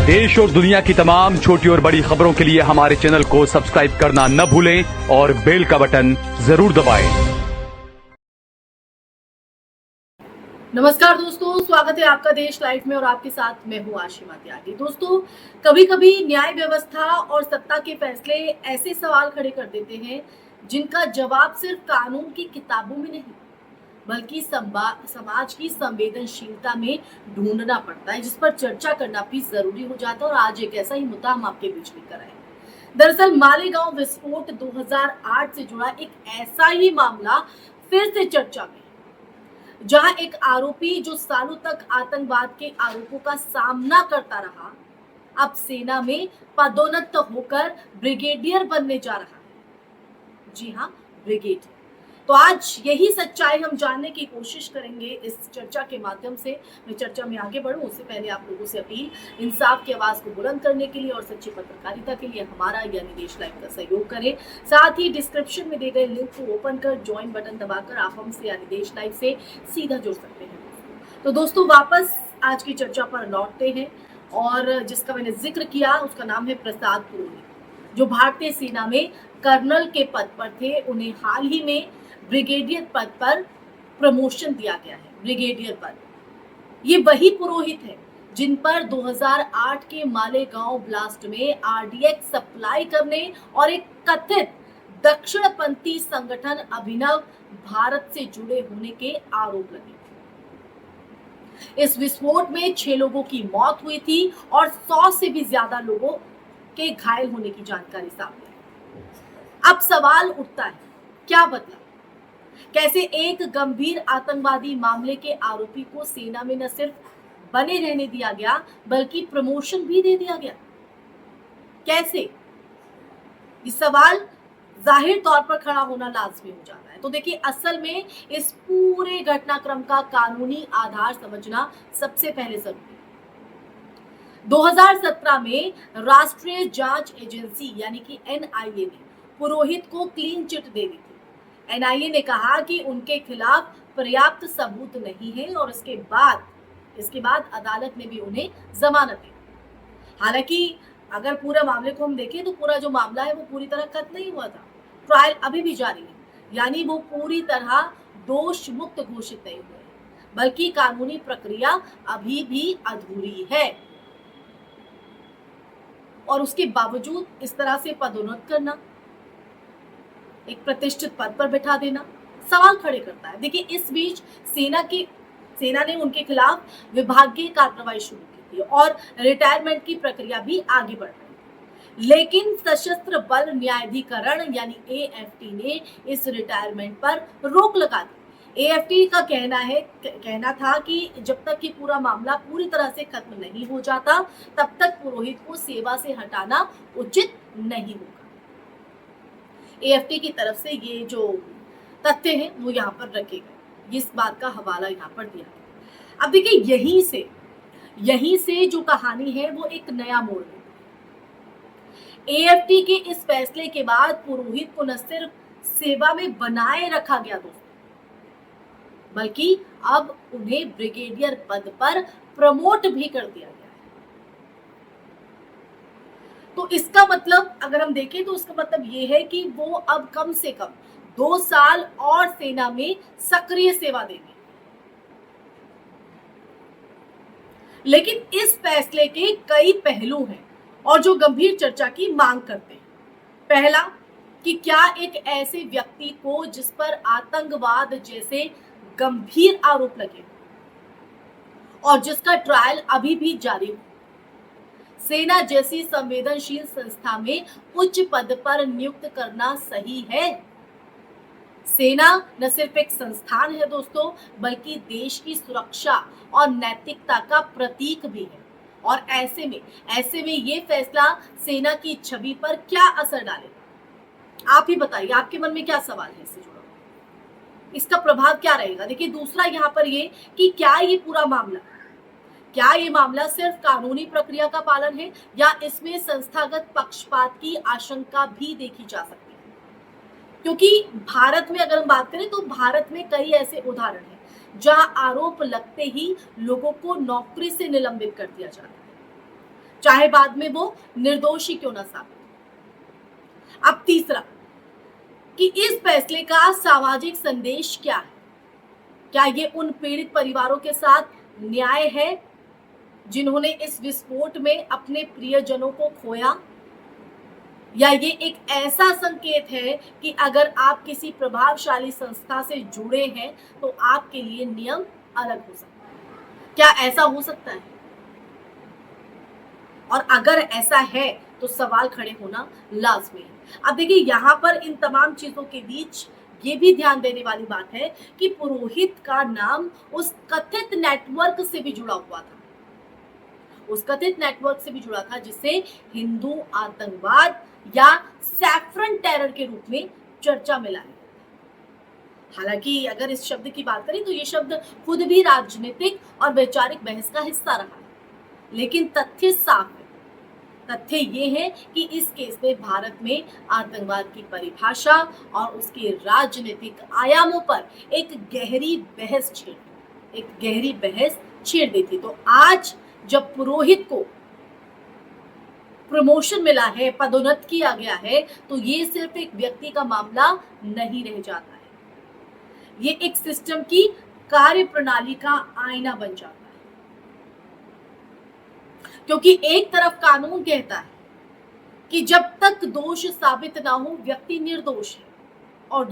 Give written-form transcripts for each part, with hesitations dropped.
देश और दुनिया की तमाम छोटी और बड़ी खबरों के लिए हमारे चैनल को सब्सक्राइब करना न भूलें और बेल का बटन जरूर दबाएं। नमस्कार दोस्तों, स्वागत है आपका देश लाइव में और आपके साथ मैं हूँ आशिमा त्यागी। दोस्तों, कभी कभी न्याय व्यवस्था और सत्ता के फैसले ऐसे सवाल खड़े कर देते हैं जिनका जवाब सिर्फ कानून की किताबों में नहीं बल्कि समाज की संवेदनशीलता में ढूंढना पड़ता है, जिस पर चर्चा करना भी जरूरी हो जाता है। और आज एक ऐसा ही मुद्दा हम आपके बीच लेकर आए। दरअसल मालेगांव विस्फोट 2008 से जुड़ा एक ऐसा ही मामला फिर से चर्चा में, जहां एक आरोपी जो सालों तक आतंकवाद के आरोपों का सामना करता रहा, अब सेना में पदोन्नत होकर ब्रिगेडियर बनने जा रहा है। जी हां, ब्रिगेडियर। तो आज यही सच्चाई हम जानने की कोशिश करेंगे इस चर्चा के माध्यम से। मैं चर्चा में आगे बढ़ूं उससे पहले आप लोगों से अपील, इंसाफ की आवाज को बुलंद करने के लिए और सच्ची पत्रकारिता के लिए हमारा यानी देश लाइव का सहयोग करें। साथ ही डिस्क्रिप्शन में दिए गए लिंक को ओपन कर ज्वाइन बटन दबाकर आप हमसे यानी देश लाइव से सीधा जुड़ सकते हैं। तो दोस्तों, वापस आज की चर्चा पर लौटते हैं और जिसका मैंने जिक्र किया उसका नाम है प्रसाद पुरोहित, जो भारतीय सेना में कर्नल के पद पर थे। उन्हें हाल ही में ब्रिगेडियर पद पर प्रमोशन दिया गया है। ब्रिगेडियर पद, ये वही पुरोहित है जिन पर 2008 के मालेगांव ब्लास्ट में आरडीएक्स सप्लाई करने और एक कथित दक्षिणपंथी संगठन अभिनव भारत से जुड़े होने के आरोप लगे। इस विस्फोट में 6 लोगों की मौत हुई थी और 100 से भी ज्यादा लोगों के घायल होने की जानकारी सामने आई। अब सवाल उठता है, क्या बदला? कैसे एक गंभीर आतंकवादी मामले के आरोपी को सेना में न सिर्फ बने रहने दिया गया बल्कि प्रमोशन भी दे दिया गया? कैसे? ये सवाल जाहिर तौर पर खड़ा होना लाजमी हो जाता है। तो देखिए, असल में इस पूरे घटनाक्रम का कानूनी आधार समझना सबसे पहले जरूरी है। 2017 में राष्ट्रीय जांच एजेंसी यानी कि एनआईए ने पुरोहित को क्लीन चिट दे दी थी। एनआईए ने कहा कि उनके खिलाफ पर्याप्त सबूत नहीं है और इसके बाद अदालत ने भी उन्हें जमानत दी। हालांकि अगर पूरा मामले को हम देखें तो पूरा जो मामला है वो पूरी तरह खत्म नहीं हुआ था। ट्रायल अभी भी जारी है, यानी वो पूरी तरह दोष मुक्त घोषित नहीं हुए, बल्कि कानूनी प्रक्रिया अभी भी अधूरी है। और उसके बावजूद इस तरह से पदोन्नत करना, एक प्रतिष्ठित पद पर बैठा देना सवाल खड़े करता है। देखिए, इस बीच सेना ने उनके खिलाफ विभागीय कार्रवाई शुरू की थी और रिटायरमेंट की प्रक्रिया भी आगे बढ़ रही थी। लेकिन सशस्त्र बल न्यायाधिकरण यानी एएफटी ने इस रिटायरमेंट पर रोक लगा दी। एएफटी का कहना था कि जब तक कि पूरा मामला पूरी तरह से खत्म नहीं हो जाता तब तक पुरोहित को सेवा से हटाना उचित नहीं होगा। एएफटी की तरफ से ये जो तथ्य हैं वो यहाँ पर रखे गए, इस बात का हवाला यहाँ पर दिया गया। अब देखिए, यहीं से जो कहानी है वो एक नया मोड़ लेती है। एएफटी के इस फैसले के बाद पुरोहित को न सिर्फ सेवा में बनाए रखा गया दोस्तों, बल्कि अब उन्हें ब्रिगेडियर पद पर प्रमोट भी कर दिया गया। तो इसका मतलब अगर हम देखें तो इसका मतलब ये है कि वो अब कम से कम 2 साल और सेना में सक्रिय सेवा देंगे। लेकिन इस फैसले के कई पहलू हैं और जो गंभीर चर्चा की मांग करते हैं। पहला, कि क्या एक ऐसे व्यक्ति को जिस पर आतंकवाद जैसे गंभीर आरोप लगे और जिसका ट्रायल अभी भी जारी हो, सेना जैसी संवेदनशील संस्था में उच्च पद पर नियुक्त करना सही है? सेना न सिर्फ एक संस्थान है दोस्तों, बल्कि देश की सुरक्षा और नैतिकता का प्रतीक भी है। और ऐसे में ये फैसला सेना की छवि पर क्या असर डालेगा? आप ही बताइए, आपके मन में क्या सवाल है इससे जुड़ा, इसका प्रभाव क्या रहेगा? देखिए, दूसरा यहाँ पर ये कि क्या ये मामला सिर्फ कानूनी प्रक्रिया का पालन है या इसमें संस्थागत पक्षपात की आशंका भी देखी जा सकती है? क्योंकि भारत में अगर हम बात करें तो भारत में कई ऐसे उदाहरण हैं जहां आरोप लगते ही लोगों को नौकरी से निलंबित कर दिया जाता है। चाहे बाद में वो निर्दोष ही क्यों ना साबित हो। अब तीसरा, कि इस फैसले का सामाजिक संदेश क्या है? क्या ये उन पीड़ित परिवारों के साथ न्याय है जिन्होंने इस विस्फोट में अपने प्रियजनों को खोया, या ये एक ऐसा संकेत है कि अगर आप किसी प्रभावशाली संस्था से जुड़े हैं तो आपके लिए नियम अलग हो सकता है? क्या ऐसा हो सकता है? और अगर ऐसा है तो सवाल खड़े होना लाजमी है। अब देखिए, यहाँ पर इन तमाम चीजों के बीच ये भी ध्यान देने वाली बात है कि पुरोहित का नाम उस कथित नेटवर्क से भी जुड़ा हुआ था, उस कथित नेटवर्क से भी जुड़ा था जिसे हिंदू आतंकवाद या सैफरन टेरर के रूप में चर्चा में लाया। हालांकि अगर इस शब्द की बात करें तो ये शब्द खुद भी राजनीतिक और वैचारिक बहस का हिस्सा रहा है, लेकिन तथ्य साफ है। तथ्य ये है कि इस केस में भारत में आतंकवाद की परिभाषा और उसके राजनीतिक आयामों पर एक गहरी बहस छेड़ दी थी। तो आज जब पुरोहित को प्रमोशन मिला है, पदोन्नत किया गया है, तो ये सिर्फ एक व्यक्ति का मामला नहीं रह जाता है, ये एक सिस्टम की कार्यप्रणाली का आईना बन जाता है। क्योंकि एक तरफ कानून कहता है कि जब तक दोष साबित ना हो व्यक्ति निर्दोष है, और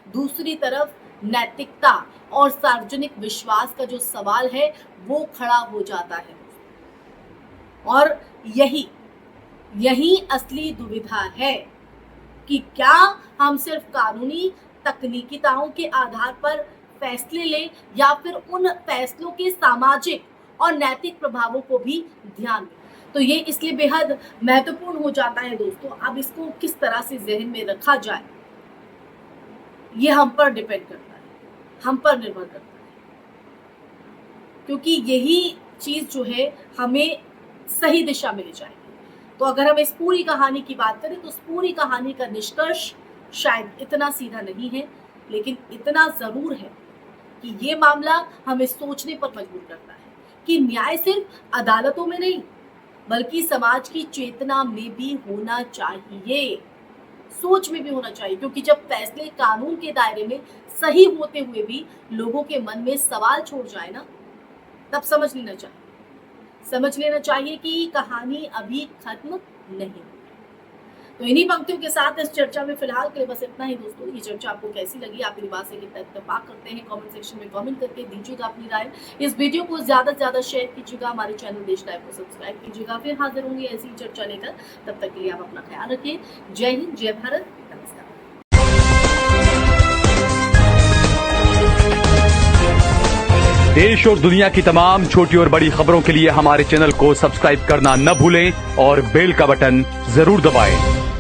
दूसरी तरफ नैतिकता और सार्वजनिक विश्वास का जो सवाल है वो खड़ा हो जाता है। और यही असली दुविधा है कि क्या हम सिर्फ कानूनी तकनीकीताओं के आधार पर फैसले लें या फिर उन फैसलों के सामाजिक और नैतिक प्रभावों को भी ध्यान दें। तो ये इसलिए बेहद महत्वपूर्ण हो जाता है दोस्तों। अब इसको किस तरह से जहन में रखा जाए ये हम पर डिपेंड करता है, हम पर निर्भर करता है, क्योंकि यही चीज जो है हमें सही दिशा मिल जाएगी। तो अगर हम इस पूरी कहानी की बात करें तो इस पूरी कहानी का निष्कर्ष शायद इतना सीधा नहीं है, लेकिन इतना जरूर है कि ये मामला हमें सोचने पर मजबूर करता है कि न्याय सिर्फ अदालतों में नहीं बल्कि समाज की चेतना में भी होना चाहिए, सोच में भी होना चाहिए। क्योंकि जब फैसले कानून के दायरे में सही होते हुए भी लोगों के मन में सवाल छोड़ जाए ना, तब समझ लेना चाहिए कि कहानी अभी खत्म नहीं हुई। तो इन्हीं पंक्तियों के साथ इस चर्चा में फिलहाल के लिए बस इतना ही दोस्तों। ये चर्चा आपको कैसी लगी, आप मेरी बात से कितना इत्तेफाक करते हैं, कमेंट सेक्शन में कमेंट करके दीजिएगा अपनी राय। इस वीडियो को ज्यादा से ज्यादा शेयर कीजिएगा, हमारे चैनल देश लाइव को सब्सक्राइब कीजिएगा। फिर हाजिर होंगे ऐसी चर्चा लेकर, तब तक के लिए आप अपना ख्याल रखिए। जय हिंद, जय भारत, नमस्कार। देश और दुनिया की तमाम छोटी और बड़ी खबरों के लिए हमारे चैनल को सब्सक्राइब करना न भूलें और बेल का बटन जरूर दबाएं।